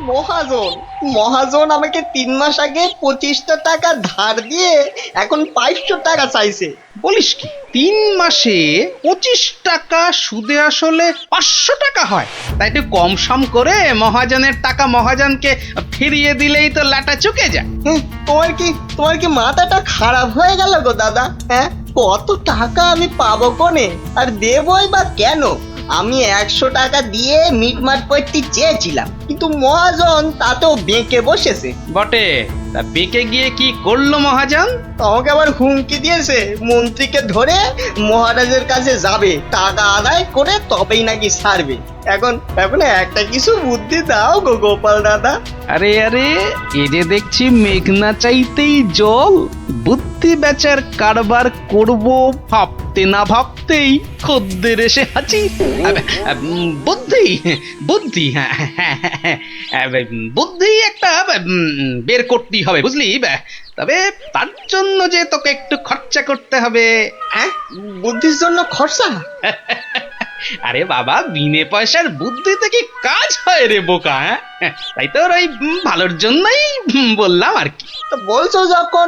মহাজন মহাজন আমাকে 3 মাস আগে 25টা টাকা ধার দিয়ে এখন 500 টাকা চাইছে। বলিস কি 3 মাসে 25 টাকা সুদে আসলে 500 টাকা হয়? তাই একটু কম সম করে মহাজনের টাকা মহাজনকে ফিরিয়ে দিলেই তো লাটা চুকে যায়। হ্যাঁ, তোমার কি মাথাটা খারাপ হয়ে গেল গো দাদা? হ্যাঁ, কত টাকা আমি পাবো কোনে, আর দেবই বা কেন? আমি 100 টাকা দিয়ে মিটমাট করতে চেয়েছিলাম, কিন্তু মহাজন তাতেও বেঁকে বসেছে। বটে, তা বেঁকে গিয়ে কি করলো মহাজন? আমাকে আবার হুমকি দিয়েছে মন্ত্রীকে ধরে মহারাজের কাছে যাবে, টাকা আদায় করে তবেই নাকি ছাড়বে। এখন এখন একটা কিছু বুদ্ধি দাও গো গোপাল দাদা। আরে আরে, এ যে দেখছি মেঘনা চাইতেই জল। বুদ্ধি বেচার কারবার করব ভাবতে না ভাবতেই খদ্দের এসে হাজির। বুদ্ধি বুদ্ধি হ্যাঁ হ্যাঁ, হ্যাঁ, হ্যাঁ, বুদ্ধি একটা বের করতেই হবে বুঝলি। তবে তার জন্য যে তোকে একটু খরচা করতে হবে। হ্যাঁ, বুদ্ধির জন্য খরচা? আরে বাবা, বিনে পয়সার বুদ্ধিতে কি কাজ হয় রে বোকা? হ্যাঁ, তাই তোর ওই ভালোর জন্যই বললাম আর কি। তো বলছো যখন,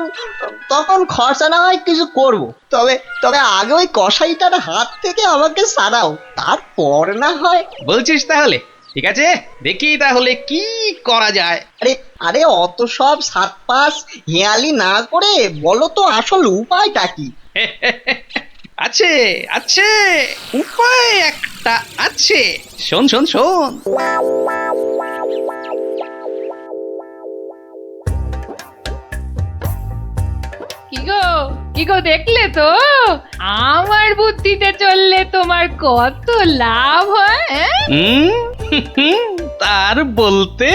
তখন খরচা না হয় কিছু করব। তবে তবে আগে ওই কসাইটার হাত থেকে আমাকে সারাও, তারপর না হয়। বলছিস তাহলে? ঠিক আছে, দেখি তাহলে কি করা যায়। আরে আরে অত সব সাত পাঁচ হেয়ালি না করে বলো তো আসল উপায়টা কি? আছে আছে, উপায় একটা আছে। শোন শোন শোন। কি গো দেখলে তো আমার বুদ্ধিতে চললে তোমার কত লাভ হয়? তার বলতে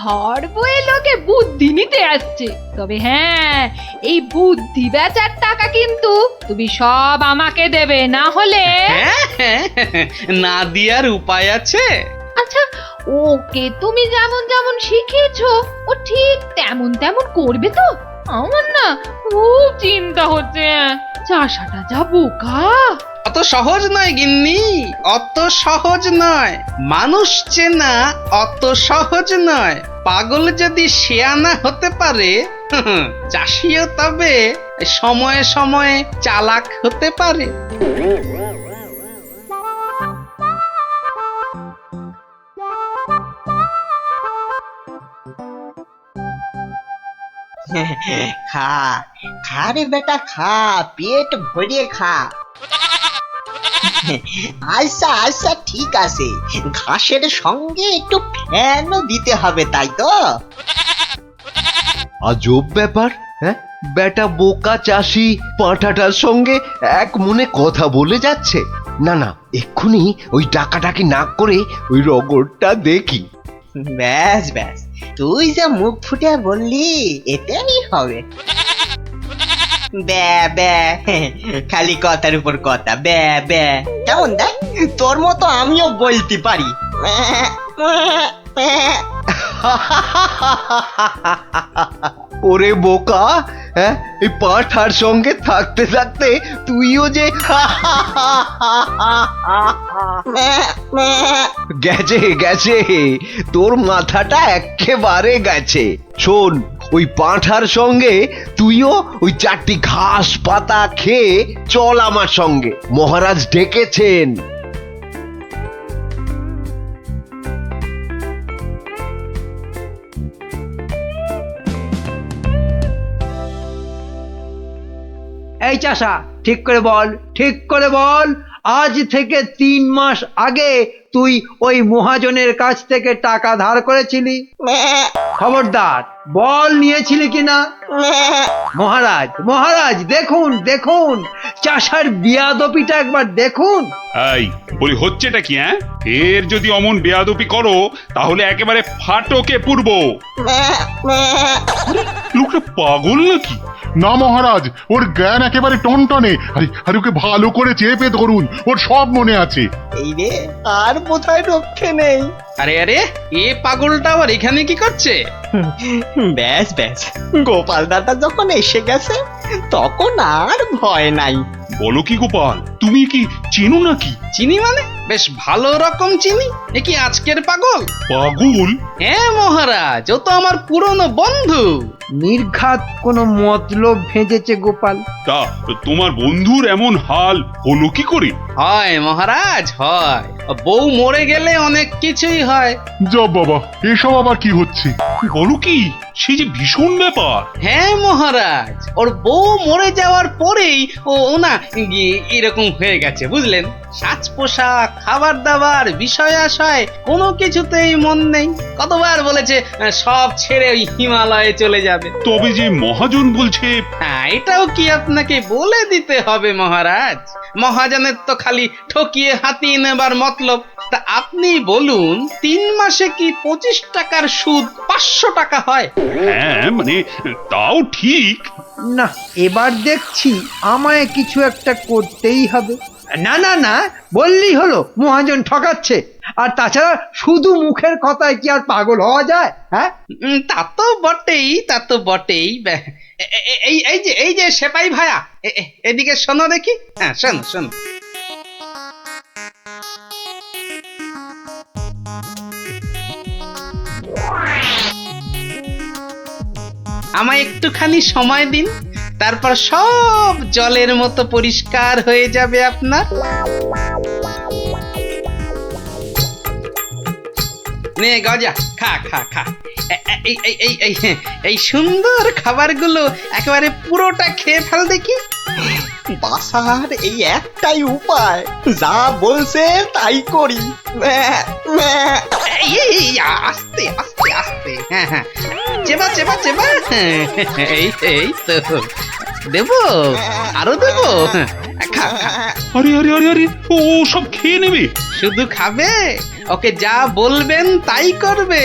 ঘর বয়ে লোকে বুদ্ধি নিতে আসছে, তবে হ্যাঁ, এই বুদ্ধি বেচার টাকা কিন্তু তুমি সব আমাকে দেবে, না হলে না দিয়ার উপায় আছে। আচ্ছা, ওকে তুমি যেমন যেমন শিখিয়েছো ও ঠিক তেমন তেমন করবে তো? আমার না খুব চিন্তা হচ্ছে, চাষাটা যা বোকা। অত সহজ নয় গিন্নি, অত সহজ নয়। মানুষ চেনা অত সহজ নয়। পাগল যদি শেয়ানা হতে পারে, চাষিও তবে সময়ে সময়ে চালাক হতে পারে। খা খা রে বেটা, খা, পেট ভরিয়ে খা। আচ্ছা আচ্ছা, ঠিক আছে, ঘাসের সঙ্গে একটু ফ্যানও দিতে হবে, তাই তো? আজব ব্যাপার। হ্যাঁ, বেটা বোকা চাষি পাঁঠাটার সঙ্গে এক মনে কথা বলে যাচ্ছে। না না, এক্ষুনি ওই ডাকাডাকি না করে ওই রগরটা দেখি। ব্যাস ব্যাস, তুই যা মুখ ফুটে বললি এটাই হবে। ব্যা ব্যা, খালি কথার উপর কথা, ব্যা ব্যা। কেমন দেখ, তোর মতো আমিও বলতে পারি। ওরে বোকা, হ্যাঁ, এই পাঁঠার সঙ্গে থাকতে থাকতে তুইও যে গেছে গেছে, তোর মাথাটা একেবারে গেছে। শোন, ওই পাঁঠার সঙ্গে তুইও ওই 4টি ঘাস পাতা খেয়ে চল আমার সঙ্গে, মহারাজ ডেকেছেন। এই চাষা, ঠিক করে বল, ঠিক করে বল, আজ থেকে 3 মাস আগে তুই ওই মহাজনের কাছ থেকে টাকা ধার করেছিলি? খবরদার বল, নিয়েছিলি কিনা? মহারাজ মহারাজ, দেখুন দেখুন, চাষার বিয়াদপিটা একবার দেখুন। এই বলি, হচ্ছেটা কি? হ্যাঁ, এর যদি অমন বেয়াদপি করো তাহলে একেবারে ফাটকে পুরব। লোকটা পাগল নাকি? না মহারাজ, ওর জ্ঞান একেবারে টনটনে। আরে ওকে ভালো করে চেপে ধরুন, ওর সব মনে আছে। এই রে, আর বোধহয় রক্ষে নেই। আরে আরে, এ পাগলটা আবার এখানে কি করছে? ব্যাস ব্যাস, গোপাল দাদা যখন এসে গেছে তখন আর ভয় নাই। বলো কি গোপাল, তুমি কি চেনো নাকি? চিনি মানে? বেশ ভালো রকম চিনি। এ কি আজকের পাগল? পাগল? হ্যাঁ মহারাজ, ও তো আমার পুরনো বন্ধু। নির্ঘাত কোনো মতলব ভেজেছে গোপাল। তা তোমার বন্ধুর এমন হাল হলো কি করে? হয় মহারাজ হয়, বউ মরে গেলে অনেক কিছুই হয়। যা বাবা, এসব আবার কি হচ্ছে? বলো কি, সে যে ভীষণ ব্যাপার। হ্যাঁ মহারাজ, ওর বউ মরে যাওয়ার পরেই ও না এরকম হয়ে গেছে বুঝলেন। সাজ পোশাক, খাবার দাবার, বিষয় আশয় কোনো কিছুতেই মন নেই। কতবার বলেছে সব ছেড়ে ওই হিমালয়ে চলে যাবে। তবে যে মহাজন বলছে। হ্যাঁ, এটাও কি আপনাকে বলে দিতে হবে মহারাজ? মহাজনের তো খালি ঠকিয়ে হাতিয়ে নেবার মতলব। তা আপনি বলুন, 3 মাসে কি 25 টাকার সুদ 500 টাকা হয়? হ্যাঁ মানে তাও ঠিক। না, এবার দেখছি আমায় কিছু একটা করতেই হবে। না না না, বললেই হলো মহাজন ঠকাচ্ছে। আর তাছাড়া শুধু মুখের কথায় কি আর পাগল হওয়া যায়? হ্যাঁ, তা তো বটেই, তা তো বটেই। এই যে সেপাই ভায়া, এদিকে শোনো দেখি। হ্যাঁ শোনো শোনো। আমায় একটুখানি সময় দিন, তারপর সব জলের মতো পরিষ্কার হয়ে যাবে আপনার। নে গজা, খা খা খা। এই সুন্দর খাবারগুলো একেবারে পুরোটা খেয়ে ফেল দেখি। বাসার এই একটাই উপায়, যা বলছে তাই করি। আস্তে আস্তে আস্তে। হ্যাঁ হ্যাঁ, চেবা চেবা চেবা। এই তো দেবো, আরো দেবো। খা খা। আরে আরে আরে আরে, ও সব খেয়ে নেবে? শুধু খাবে? ওকে যা বলবেন তাই করবে।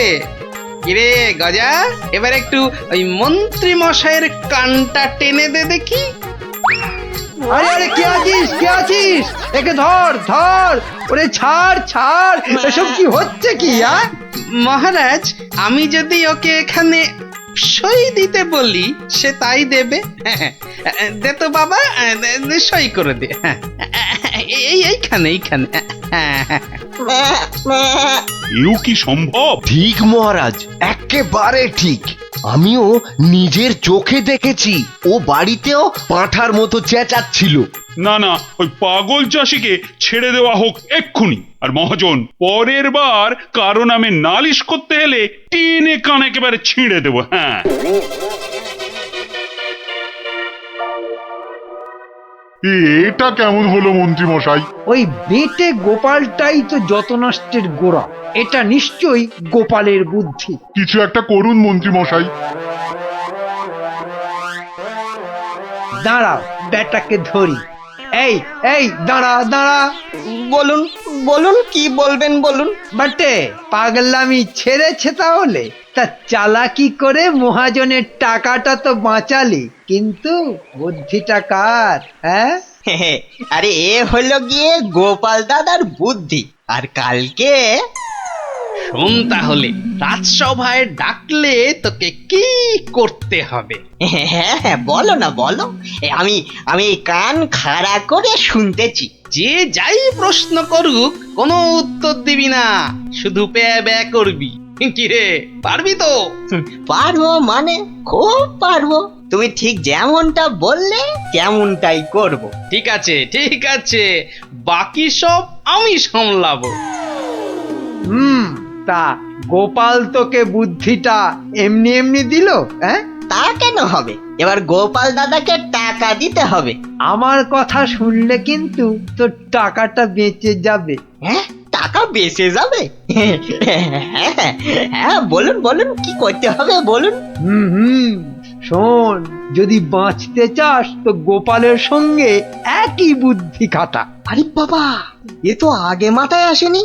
কিরে গজা, এবার একটু ওই মন্ত্রী মশাইয়ের কানটা টেনে দে দেখি। আরে আরে, কে আছিস, কে আছিস? একে ধর ধর। ওরে ছাড় ছাড়, এসব কি হচ্ছে কি? মহারাজ, আমি যদি ওকে এখানে সই দিতে বলি সে তাই দেবে। দে তো বাবা, সই করে দে। এইখানে এইখানে। এও কি সম্ভব? ঠিক মহারাজ, একেবারে ঠিক। আমিও নিজের চোখে দেখেছি, ও বাড়িতেও পাঁঠার মতো চেঁচাচ্ছিল। না না, ওই পাগল চাষিকে ছেড়ে দেওয়া হোক এক্ষুনি। আর মহাজন, পরের বার কারো নামে নালিশ করতে এলে টেনে কান একেবারে ছিঁড়ে দেবো। হ্যাঁ, এটা কেমন হলো মন্ত্রী মশাই? ওই বেটে গোপালটাই তো যত নষ্টের গোড়া। এটা নিশ্চয়ই গোপালের বুদ্ধি। কিছু একটা করুন মন্ত্রী মশাই। দাঁড়াও, বেটাকে ধরি। এই এই, দাঁড়া দাঁড়া। বলুন বলুন, কি বলবেন বলুন। বাটে, পাগলামি ছেড়েছে তাহলে? তা চালাকি করে মহাজনের টাকাটা তো বাঁচালি, কিন্তু বুদ্ধিটা কার? হ্যাঁ, আরে এ হলো গিয়ে গোপাল দাদার বুদ্ধি। আর কালকে শোন তাহলে, রাজসভায় ডাকলে তোকে কি করতে হবে? হ্যাঁ বলো না বলো, আমি আমি কান খাড়া করে শুনতেছি। যে যাই প্রশ্ন করুক কোনো উত্তর দিবি না, শুধু প্যা ব্যা করবি। কিরে, পারবি তো? পারবো মানে খুব পারবো। তুমি ঠিক যেমনটা বললে তেমনটাই করব। ঠিক আছে ঠিক আছে, বাকি সব আমি সামলাবো। তা গোপাল তোকে বুদ্ধিটা এমনি এমনি দিল? হ্যাঁ, তা কেন হবে? এবার গোপাল দাদাকে টাকা দিতে হবে। আমার কথা শুনলে কিন্তু তোর টাকাটা বেঁচে যাবে। হ্যাঁ, টাকা বেঁচে যাবে? হ্যাঁ হ্যাঁ, বলুন বলুন, কি করতে হবে বলুন। হুম, শোন, যদি বাঁচতে চাস তো গোপালের সঙ্গে একই বুদ্ধি খাটা। আরে বাবা, এ তো আগে মাথায় আসেনি।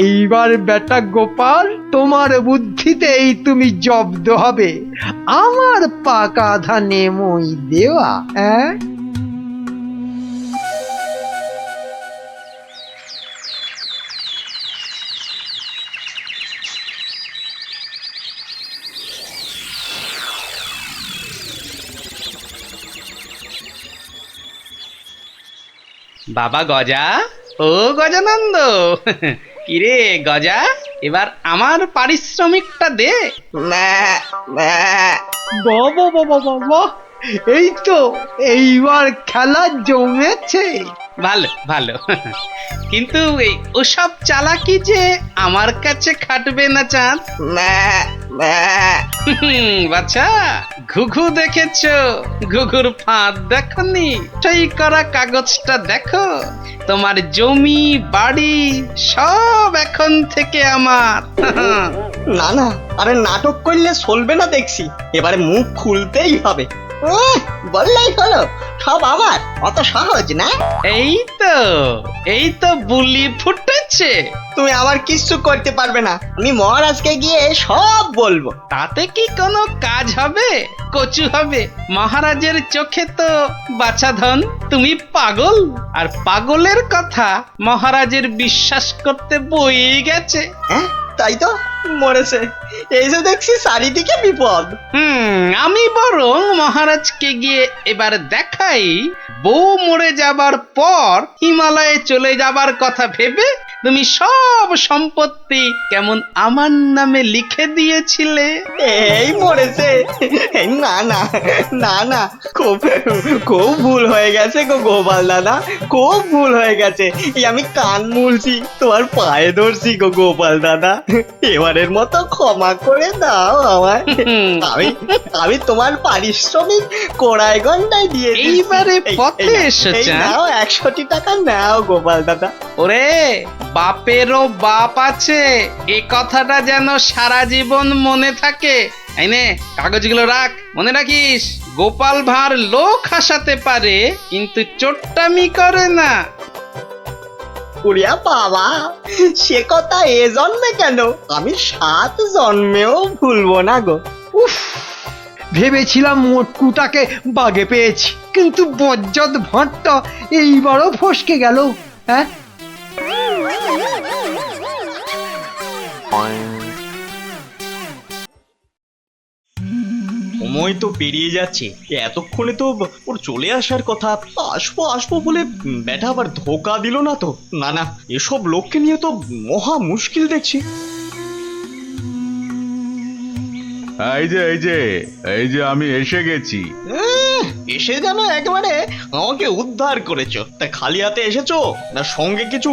এইবার বেটা গোপাল, তোমার বুদ্ধিতেই তুমি জব্দ হবে। আমার পাকা ধানে মই দেওয়া। হ্যাঁ, বাবা গজা, ও গজানন্দ, কিরে গজা, এবার আমার পারিশ্রমিকটা দে। ম্যা, ম্যা। বাবা বাবা বাবা, এই তো এইবার খেলা জমেছে। ভালো ভালো, কিন্তু এই ওসব চালাকি যে আমার কাছে খাটবে না চাঁদ। ম্যা, ম্যা। বাচ্চা, ঘুঘু দেখেছো? ঘুঘুর ফাঁদ দেখনি? সেই করা কাগজটা দেখো, তোমার জমি বাড়ি সব এখন থেকে আমার। না না, আরে নাটক করলে চলবে না দেখছি, এবারে মুখ খুলতেই হবে। বললেই হলো সব আমার, অত সহজ না। এই তো বুলি ফুটেছে। তুমি আমার কিচ্ছু করতে পারবে না, আমি মহারাজকে গিয়ে সব বলবো। তাতে কি কোনো কাজ হবে? কচু হবে? মহারাজের চোখে তো বাছাধন তুমি পাগল, আর পাগলের কথা মহারাজের বিশ্বাস করতে বই গেছে। হ্যাঁ তাই তো, মরেছে। এই যে দেখছি চারিদিকে বিপদ। আমি বরং মহারাজকে গিয়ে এবার দেখাই, বউ মরে যাবার পর হিমালয়ে চলে যাবার কথা ভেবে তুমি সব সম্পত্তি কেমন আমার নামে লিখে দিয়েছিলে। এই মরেছে। না না না না, খুব খুব ভুল হয়ে গেছে গো গোপাল দাদা, খুব ভুল হয়ে গেছে। এই আমি কান মুলছি, তোমার পায়ে ধরছি গো গোপাল দাদা, এবারের মতো ক্ষমা করে দাও আমায়। আমি আমি তোমার পারিশ্রমিক কোড়ায় গন্ডায় দিয়ে দিচ্ছি। এইবারে পথে এই এসেছে। নাও 100 টাকা নাও গোপাল দাদা। ওরে, বাপেরও বাপ আছে, এ কথাটা যেন সারা জীবন মনে থাকে। এই নে, কাগজগুলো রাখ, মনে রাখিস, গোপাল ভাঁড় লোক হাসাতে পারে কিন্তু চোট্টামি করে না। উড়িয়া বাবা, সে কথা এ জন্মে কেন, আমি 7 জন্মেও ভুলবো না গো। উফ, ভেবেছিলাম মোটকুটাকে বাগে পেয়েছি, কিন্তু বজ্জাত ভাঁড়টা এইবারও ফসকে গেল। হ্যাঁ, সময় তো পেরিয়ে যাচ্ছে, এতক্ষণে তো ওর চলে আসার কথা। আসবো আসবো বলে ব্যাটা আবার ধোকা দিল না তো? না না, এসব লোককে নিয়ে তো মহা মুশকিল দেখছি। এই যে আমি এসে গেছি। এসে যেন একেবারে আমাকে উদ্ধার করেছো। তা খালি হাতে এসেছো না সঙ্গে কিছু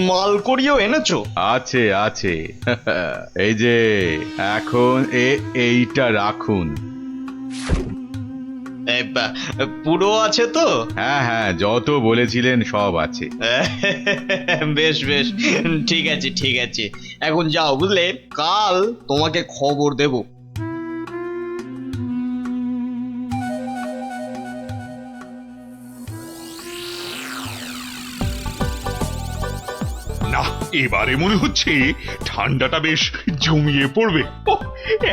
মাল করিয়েও এনেছো? আছে আছে, এই যে এখন এইটা রাখুন। পুরো আছে তো? হ্যাঁ হ্যাঁ, যত বলেছিলেন সব আছে। বেশ বেশ, ঠিক আছে ঠিক আছে, এখন যাও বুঝলে, কাল তোমাকে খবর দেব। না, এবারে মনে হচ্ছে ঠান্ডাটা বেশ জমিয়ে পড়বে। ওহ,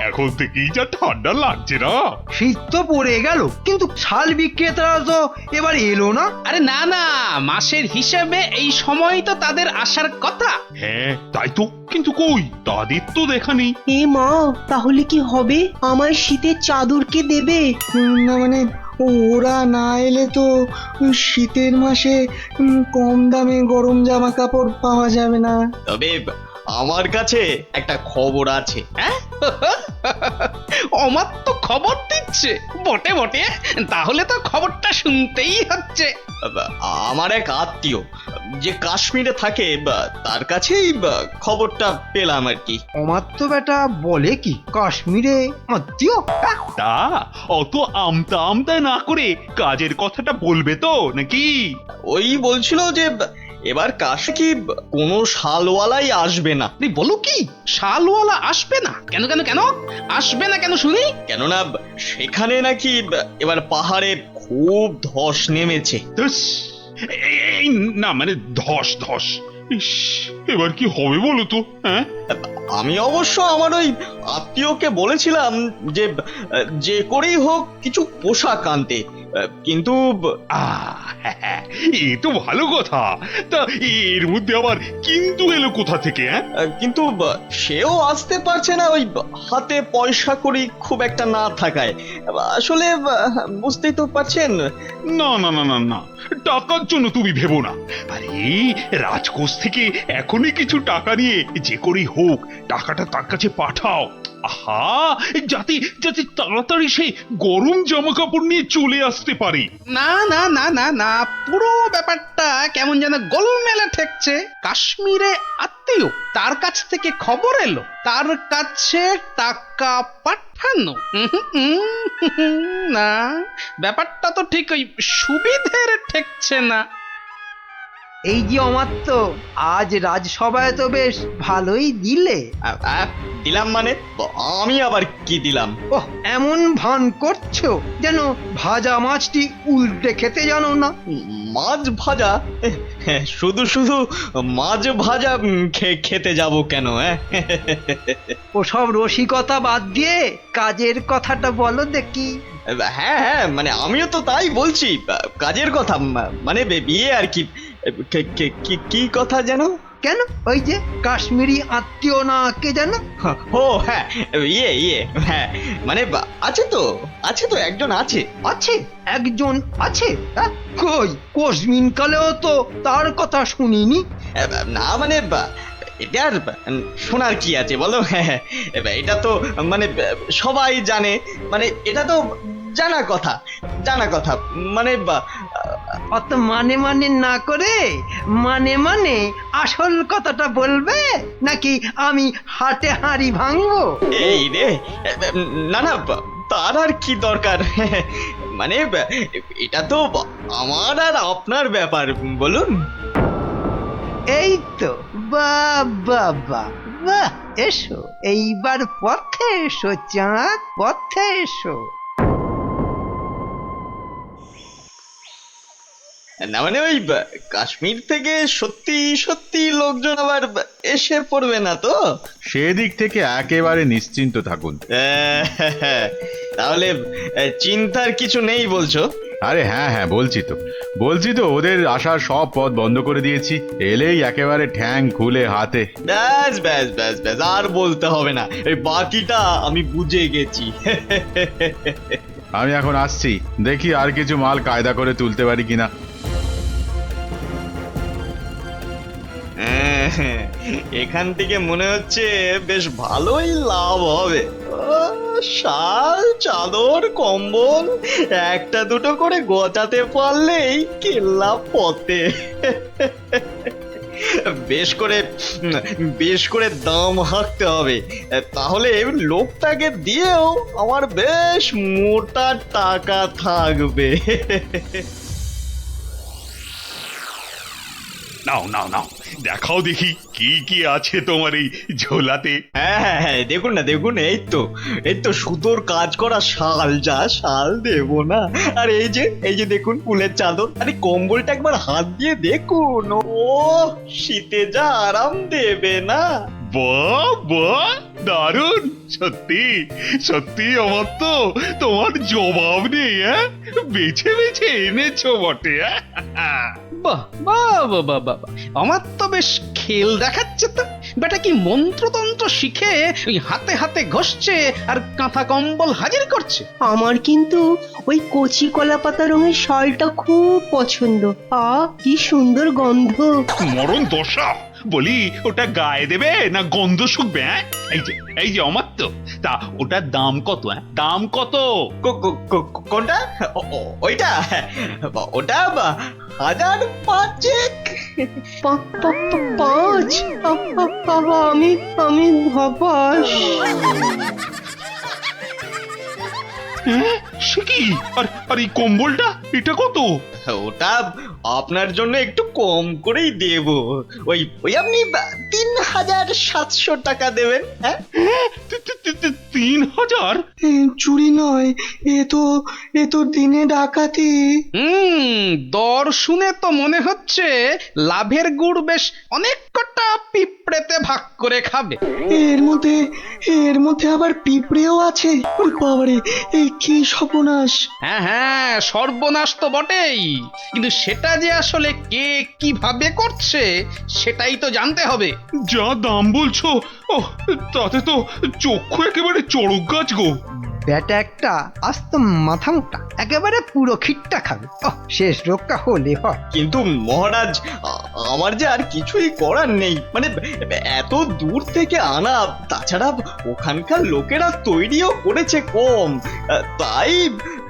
এখন থেকেই যা ঠান্ডা লাগছে না। শীত তো পড়ে গেল, কিন্তু শাল বিক্রেতারা তো এবার এলো না। আরে না না, মাসের হিসেবে এই সময় তো তাদের আসার কথা। হ্যাঁ তাই তো, কিন্তু কই তাদের তো দেখা নেই। এ মা, তাহলে কি হবে? আমার শীতের চাদর কে দেবে? না মানে ওরা না এলে তো শীতের মাসে কম দামে গরম জামা কাপড় পাওয়া যাবে না। তবে আমার কাছে একটা খবর আছে। হ্যাঁ? আমার তো খবর দিচ্ছে বটে বটে, তাহলে তো খবরটা শুনতেই হচ্ছে। আমার এক আত্মীয় যে কাশ্মীরে থাকে, তার কাছেই খবরটা পেলাম আর কি। আমার তো বেটা বলে কি, কাশ্মীরে আত্মীয়? তা অত আমতা আমতা না করে কাজের কথাটা বলবে তো নাকি? ওই বলছিল যে এবার কাশে কি কোনো শালওয়ালাই আসবে না। তুই বলো কি, শালওয়ালা আসবে না? কেন কেন কেন আসবে না কেন শুনি? কেননা সেখানে নাকি এবার পাহাড়ে খুব ধস নেমেছে। ধুস, এই না মানে ধস ধস, ইস, এবার কি হবে বলো তো? হ্যাঁ, আমি অবশ্য আমার ওই আত্মীয়কে বলেছিলাম যে যে করেই হোক কিছু পোশাক আনতে, কিন্তু হ্যাঁ, এ তো ভালো কথা। তা এর মধ্যে আবার কিন্তু এলো কোথা থেকে? হ্যাঁ, কিন্তু সেও আসতে পারছে না, ওই হাতে পয়সা কড়ি খুব একটা না থাকায়। আসলে বুঝতেই তো পারছেন। না না না না না, টাকার জন্য তুমি ভেবো না। আরে রাজকোষ থেকে এখনই কিছু টাকা নিয়ে যে করেই হোক টাকাটা তার কাছে পাঠাও। আহা, যাতে যাতে তাড়াতাড়ি সে গরম জামা কাপড় নিয়ে চলে আসতে পারে। না না না না না, পুরো ব্যাপারটা কেমন যেন গোলমেলে ঠেকছে। কাশ্মীরে আত্মীয়, তার কাছ থেকে খবর এলো, তার কাছে টাকা পাঠানো। না, ব্যাপারটা তো ঠিক ওই সুবিধের ঠেকছে না। এই যে অমাত্য, আজ রাজসভায় তো বেশ ভালোই দিলে। দিলাম মানে? আমি আবার কি দিলাম? ওহ, এমন ভান করছো যেন ভাজা মাছটি উল্টে খেতে জানো না। মাছ ভাজা? শুধু শুধু মাছ ভাজা খেতে যাব কেন? ওসব রসিকতা বাদ দিয়ে কাজের কথাটা বলো দেখি। হ্যাঁ হ্যাঁ, মানে আমিও তো তাই বলছি, কাজের কথা, মানে বিয়ে আর কি। কি কথা যেন? কেন, ওই যে কাশ্মীরি আত্মীয় না কে জানো? ও হ্যাঁ, ইয়ে হ্যাঁ, মানে আছে তো একজন আছে। আছে? একজন আছে? কই, কোশমিন কালেও তো তার কথা শুনিনি। না মানে এটা আর শোনার কি আছে বলো? এটা তো মানে সবাই জানে, মানে এটা তো জানা কথা, মানে অত মানে মানে না করে মানে আসল কথাটা বলবে, নাকি আমি হাটে হাঁড়ি ভাঙবো? এই রে, না না, তার আর কি দরকার? মানে এটা তো আমার আর আপনার ব্যাপার, বলুন। এই তো, বাহ বাহ বাহ বাহ, এসো এইবার পথে এসো চাঁদ, পথে এসো। না মানে ওই কাশ্মীর থেকে সত্যি সত্যি লোকজন আবার এসে পড়বে না তো? সেদিক থেকে একেবারে নিশ্চিন্ত থাকুন। তাহলে চিন্তার কিছু নেই বলছো? আরে হ্যাঁ হ্যাঁ, বলছি তো ওদের আসার সব পথ বন্ধ করে দিয়েছি। এলেই একেবারে ঠ্যাং খুলে হাতে। ব্যাস ব্যাস ব্যাস ব্যাস, আর বলতে হবে না, এই বাকিটা আমি বুঝে গেছি। আমি এখন আসছি, দেখি আর কিছু মাল কায়দা করে তুলতে পারি কিনা। এখান থেকে মনে হচ্ছে বেশ ভালোই লাভ হবে। শাল, চাদর, কম্বল একটা দুটো করে গোছাতে পারলেই কেল্লা পথে। বেশ করে দাম হাঁকতে হবে, তাহলে লোকটাকে দিয়েও আমার বেশ মোটা টাকা থাকবে। নাও নাও নাও, দেখাও দেখি কি কি আছে তোমার এই ঝোলাতে। হ্যাঁ হ্যাঁ হ্যাঁ, দেখুন না দেখুন, এই তো সুতোর কাজ করা শাল, যা শাল দেবো না। আর এই যে দেখুন ফুলের চাদর, আরে কম্বলটা একবার হাত দিয়ে দেখুন, ও শীতে যা আরাম দেবে না। বাহ বাহ, দারুণ! সত্যি সত্যি আমার তো তোমার জবাব নেই। বেছে বেছে এনেছো বটে। বাহ বাহ বাহ বাহ বাহ, আমার তো বেশ খেল দেখাচ্ছে তো। বেটা কি মন্ত্রতন্ত্র শিখে ওই হাতে হাতে ঘষছে আর কাঁথা কম্বল হাজির করছে। আমার কিন্তু ওই কচি কলা পাতা রঙের শালটা খুব পছন্দ। কি সুন্দর গন্ধ। মরণ দশা, বলি ওটা গায়ে দেবে না গন্ধ শুকবে? এই যে অমাত্য, তা ওটার দাম কত? দাম কত? কোনটা? ওইটা? ওটা 1005। পাঁচ? আমি হবাস। সে কি? আর এই কম্বলটা, এটা কত? ওটা আপনার জন্য একটু কম করেই দেব, ওই আপনি 3700 টাকা দেবেন। হ্যাঁ, 3000? চুরি নয়, এ তো দিনে ডাকাতি। দর শুনে তো মনে হচ্ছে লাভের গুড় বেশ অনেক কটা পিপ পিঁপড়েতে ভাগ করে খাবে। এর মধ্যে আবার পিঁপড়েও আছে? ওরে বাবারে, এই কি সর্বনাশ! হ্যাঁ হ্যাঁ, সর্বনাশ তো বটেই, কিন্তু সেটা যে আসলে কে কিভাবে করছে সেটাই তো জানতে হবে। যা দাম বলছো, ও তাতে তো চক্ষু একেবারে চড়ক গাছ গো। ব্যাটা একটা আস্ত মাথা মোটা, একেবারে পুরো খিটটা খাবে। শেষ রক্ষা হলে হয়। কিন্তু মহারাজ, আমার যে আর কিছুই করার নেই, মানে এত দূর থেকে আনা, তাছাড়া ওখানকার লোকেরা তৈরিও করেছে কম, তাই।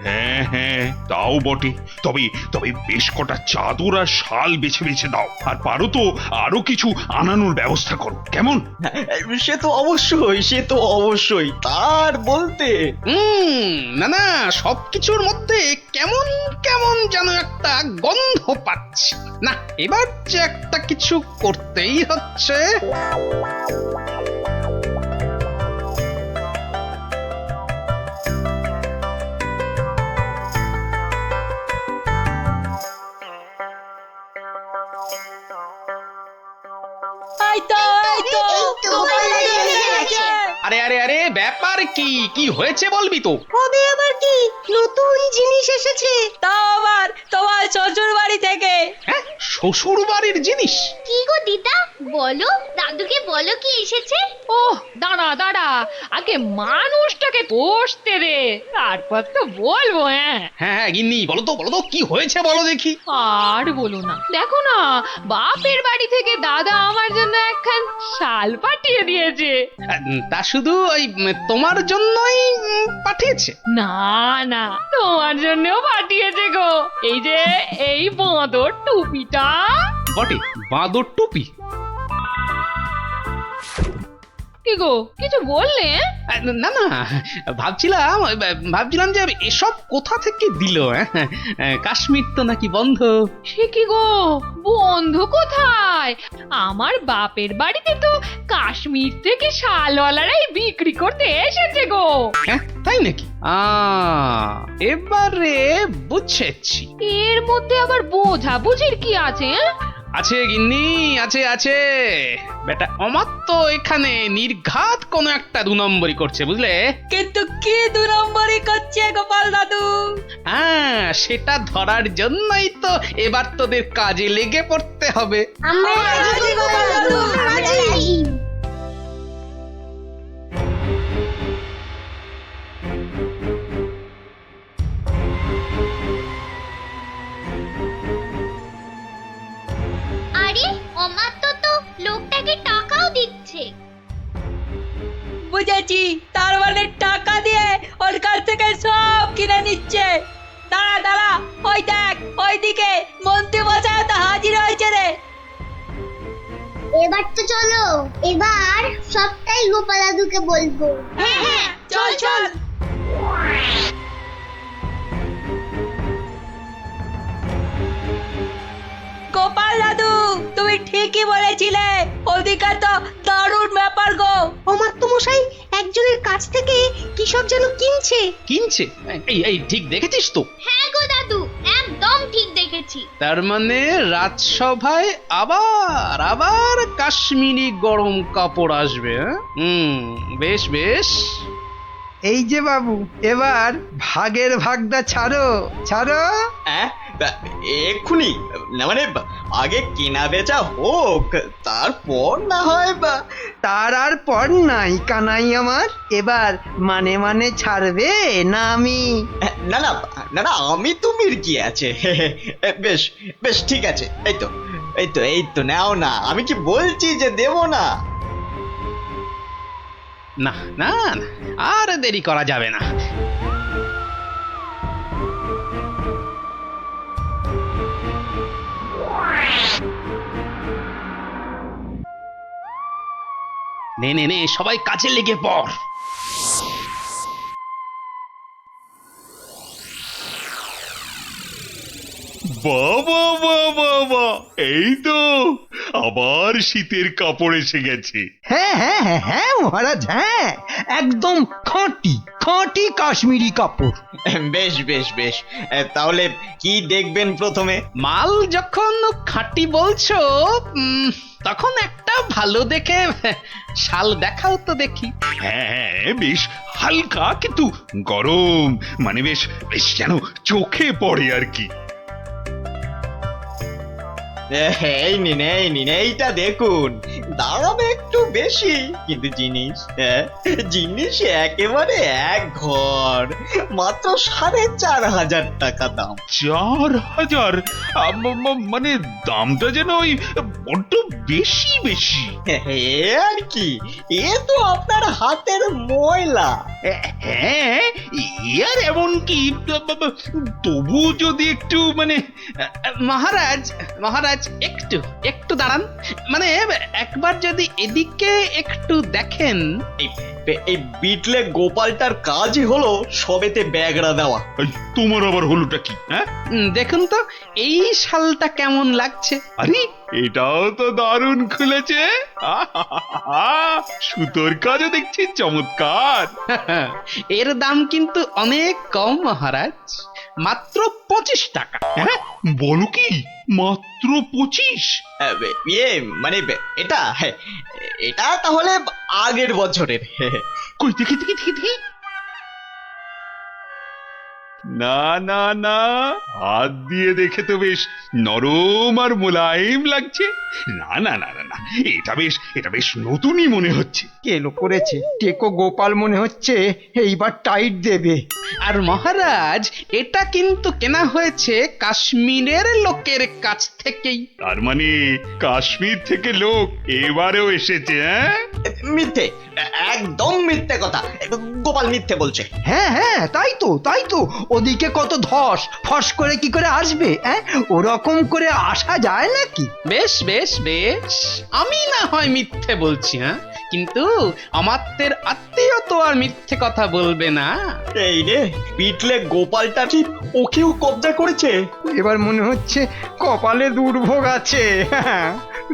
হ্যাঁ হ্যাঁ, তাও বটে। তবে তবে বেশ কটা চাদর আর শাল বেছে বেছে দাও, আর পারো তো আরো কিছু আনানোর ব্যবস্থা করো, কেমন? সে তো অবশ্যই তার বলতে। না না, সবকিছুর মধ্যে কেমন কেমন যেন একটা গন্ধ পাচ্ছি। না, এবার যে একটা কিছু করতেই হচ্ছে। আরে আরে আরে, ব্যাপার কি কি হয়েছে বলবি তো? কবে আবার কি নতুন জিনিস এসেছে? তাও আবার তোমার শ্বশুর বাড়ি থেকে। হ্যাঁ, শ্বশুর বাড়ির জিনিস? কি গো দিদা, বলো, দাদুকে বলো কি এসেছে। ওহ, দাঁড়া দাঁড়া, আগে মানুষটাকে বসতে দে, তারপর তো বলবো। হ্যাঁ হ্যাঁ হ্যাঁ, গিন্নি বলো তো কি হয়েছে বলো দেখি। আর বলো না, দেখো না, বাপের বাড়ি থেকে দাদা আমার জন্য একখান শাল পাঠিয়ে দিয়েছে। তা শুধু ওই তোমার জন্যই পাঠিয়েছে? না না, তোমার জন্যও পাঠিয়েছে গো। এই যে এই বাঁদর টুপিটা। বটে, বাঁদর টুপি? কি গো, কিছু বললে? না না, ভাবছিলাম যে এসব কোথা থেকে দিল। কাশ্মীর তো নাকি বন্ধ। সে কি গো, বন্ধু কোথায়? আমার বাপের বাড়িতে তো কাশ্মীর থেকে শালওয়ালারাই বিক্রি করতে এসেছে গো। হ্যাঁ, তাই নাকি? এবারে বুঝেছি। এর মধ্যে আবার বোঝাবুঝির কি আছে? আছে গিন্নি, আছে। বেটা অমাত্য এখানে নির্ঘাত কোনো একটা 2 নম্বরই করছে, বুঝলে? কিন্তু কি 2 নম্বরই করছে গোপাল দাদু? হ্যাঁ, সেটা ধরার জন্যই তো এবার তোদের কাজে লেগে পড়তে হবে। আমরা রাজি গোপাল দাদু, রাজি। আরে অমাত্য তো লোকটাকে টাকাও দিচ্ছে। বুঝেছি, তার মানে টাকা দিয়ে ওর কাছ থেকে সব কিনে নিচ্ছে। দাঁড়া দাঁড়া, ওই দেখ, ওইদিকে মন্ত্রী মশাই তো হাজির হয়েছে রে। এবার তো চলো, এবার সবটাই গোপাল দাদুকে বলবো। হ্যাঁ হ্যাঁ, চল চল। গোপাল দাদু, তুমি ঠিকই বলেছিলে, ওদিকে তো দারুণ ব্যাপার গো। অমাত্য মশাই একজনের কাছ থেকে কি সব যেন কিনছে। এই ঠিক দেখেছিস তো? হ্যাঁ গো দাদু, একদম ঠিক দেখেছি। তার মানে রাজসভায় আবার কাশ্মীরি গরম কাপড় আসবে। বেশ। এই যে বাবু, এবার ভাগের ভাগটা ছাড়ো। এক্ষুনি না, মানে আগে কেনা বেচা হোক, তারপর না হয়। তার আর পর নাই কানাই আমার। এবার মানে ছাড়বে না আমি? না, আমি তুমির কি আছে। বেশ ঠিক আছে। এই তো নাও না, আমি কি বলছি যে দেব না? না, আর দেরি করা যাবে না। নে, সবাই কাজে লেগে পড়। বাবা, এই তো আবার শীতের কাপড় এসে গেছে। হ্যাঁ মহারাজ, হ্যাঁ, একদম খাঁটি খাঁটি কাশ্মীরি কাপড়। বেশ বেশ বেশ তাহলে কি দেখবেন প্রথমে? মাল যখন খাঁটি বলছো, তখন একটা ভালো দেখে শাল দেখাও তো দেখি। হ্যাঁ হ্যাঁ, বেশ হালকা কিন্তু গরম, মানে বেশ বেশ যেন চোখে পড়ে আর কি। এই নিন এই নিন, এইটা দেখুন। দাম একটু বেশি কিন্তু জিনিস, জিনিস একেবারে এক ঘর, মাত্র 4,500 টাকা দাম। 4,000? মানে দামটা যেন ওই বড্ড বেশি বেশি। এ আর কি, এ তো আপনার হাতের ময়লা। হ্যাঁ, এ আর এমন কি, তবু যদি একটু মানে মহারাজ মহারাজ একটু একটু দাঁড়ান, মানে একবার যদি এদিকে একটু দেখেন। এই বিটলে গোপালটার কাজই হলো সবেতে ব্যাগড়া দেওয়া। এই, তোমার আবার হলোটা কি? হ্যাঁ, দেখুন তো এই শালটা কেমন লাগছে। আরে এটাও তো দারুণ খুলেছে। আহাহাহা, সুতোর কাজও দেখছি চমৎকার। এর দাম কিন্তু অনেক কম মহারাজ, মাত্র 25 টাকা। হ্যাঁ, বলো কি, মাত্র 25? ইয়ে মানে এটা, এটা তাহলে আগের বছরের। কই দেখি দেখি দেখি দেখি। না না না, হাত দিয়ে দেখে তো বেশ নরম আর মোলায়েম লাগছে। না না না না না, এটা বেশ নতুনই মনে হচ্ছে। কেলো করেছে, টেকো গোপাল মনে হচ্ছে এইবার টাইট দেবে। আর মহারাজ এটা কিন্তু কেনা হয়েছে কাশ্মীরের লোকের কাছ থেকেই। তার মানে কাশ্মীর থেকে লোক এবারেও এসেছে? হ্যাঁ, মিথ্যে, একদম মিথ্যে কথা। গোপাল মিথ্যে বলছে। হ্যাঁ হ্যাঁ, তাই তো ওদিকে কত ধস, ফস করে কি করে আসবে? ওরকম করে আসা যায় নাকি? বেশ বেশ বেশ, আমি না হয় মিথ্যে বলছি, হ্যাঁ, কিন্তু আমাদের আত্মীয় তো আর মিথ্যে কথা বলবে না। এই রে, পিটলে গোপালটা ঠিক ওকেও কবজা করেছে। এবার মনে হচ্ছে কপালে দুর্ভোগ আছে,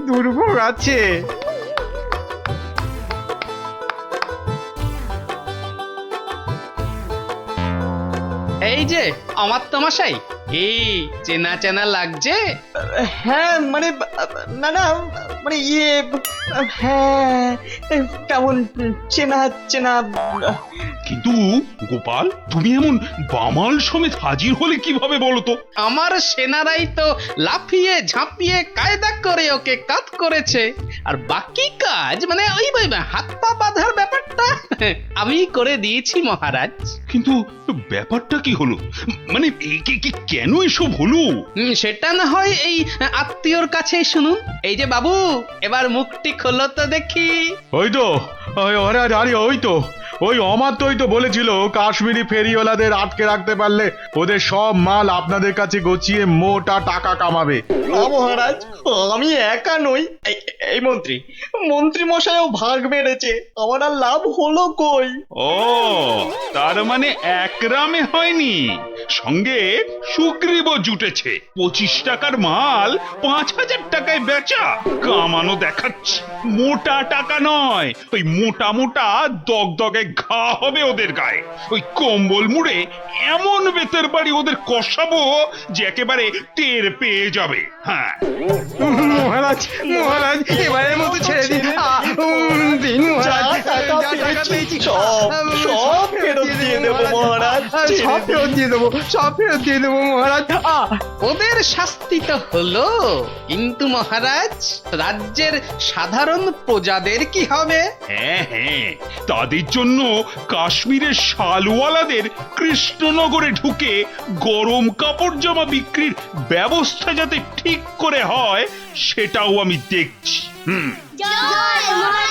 দুর্ভোগ আছে। এই যে আমার তো মশাই, এই চেনা চেনা লাগছে। হ্যাঁ মানে, না না মানে ইয়ে, হ্যাঁ কেমন চেনা চেনা। কিন্তু গোপাল, তুমি এমন বামাল সমেত হাজির হলে কিভাবে বলো তো? আমার সেনারাই তো লাফিয়ে ঝাঁপিয়ে কায়দা করে ওকে কাত করেছে, আর বাকি কাজ মানে ওই হাত পা বাঁধার ব্যাপারটা আমি করে দিয়েছি মহারাজ। কিন্তু ব্যাপারটা কি হলো, মানে কেন এসব হলো? সেটা না হয় এই আত্মীয়র কাছেই শুনুন। এই যে বাবু, এবার মুখটি খোলো তো দেখি। ওই তো, ওই তো ওই অমাত্যই তো বলেছিল কাশ্মীরি ফেরিওয়ালাদের আটকে রাখতে পারলে ওদের সব মাল আপনাদের কাছে গছিয়ে মোটা টাকা কামাবে। না মহারাজ, আমি একা নই, এই মন্ত্রী মন্ত্রী মশাইও ভাগ মেরেছে। আমার আর লাভ হলো কই? ও, তার মানে একরামে হয়নি, সঙ্গে সুগ্রীবও জুটেছে। 25 টাকার মাল 5,000 টাকায় বেচা, কামানো দেখাচ্ছে। মোটা টাকা নয়, ওই মোটা মোটা দগদগে ঘা হবে ওদের গায়ে। ওই কম্বল মুড়ে এমন বেতের বাড়ি ওদের কষাবো যে একেবারে টের পেয়ে যাবে। হ্যাঁ মহারাজ মহারাজ, এবারের মতো ছেড়ে দিন। দিন মহারাজ, যা টাকা পেয়েছি সব ফেরত দিয়ে দেবো মহারাজ। সব ফেরত দিয়ে দেবো, সব ফেরত দিয়ে দেবো মহারাজ। ওদের শাস্তি তো হলো, কিন্তু মহারাজ রাজ্যের সাধারণ প্রজাদের কি হবে? হ্যাঁ হ্যাঁ, তাদের জন্য কাশ্মীরের শালওয়ালাদের কৃষ্ণনগরে ঢুকে গরম কাপড় জামা বিক্রির ব্যবস্থা যাতে ঠিক করে হয় সেটাও আমি দেখছি। জয় মহারাজ।